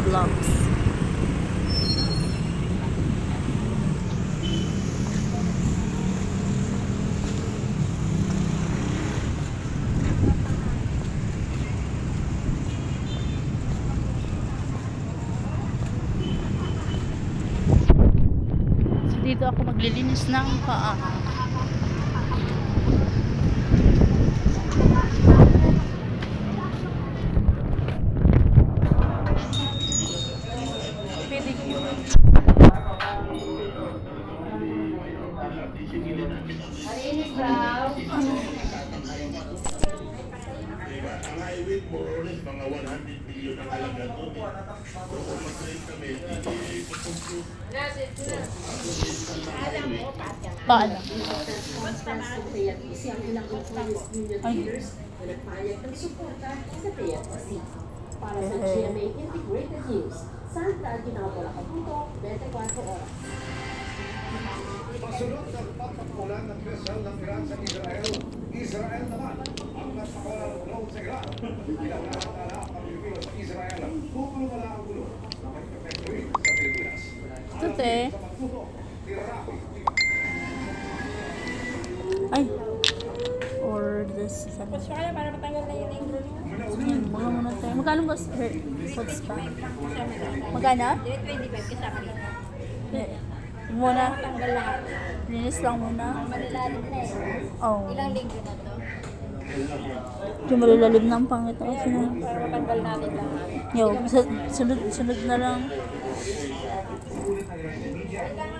Vlogs. So, dito ako maglilinis ng paa. Ang highway more or less mga 100 billion ang halaga doon eh. So kung mag-trade kami, hindi compute. Paano? Siya ang ilang Employees Union leaders na nagpahayag ng suporta sa PFC. Para sa GMA Integrated News, Santa Ginabora Caputo, 24 oras. Pasunod ng pagpapakulan ng Israel ng Iran sa Israel, Israel naman ang nagpakulan ng drone sa Iran. Pinagkakatala ang Pilipino sa Israel. Pupulumala ang gulo na may kapektuin sa Pilipinas. Tute. Sa magtuto, ni Rafi. Ay. Or this. Gusto ka na para matanggal na yung intro niya. Ayan, mga muna tayo. Magkano ba her food spa? Magkano? 25 kasama dito. Muna. Tanggal lahat. Linis lang muna. Malalalim na eh. Oh. Ilang linggo na to? Yung malalalim ng pangit. Oh, Para matanggal natin lahat. yo, sunod na lang. Kailangan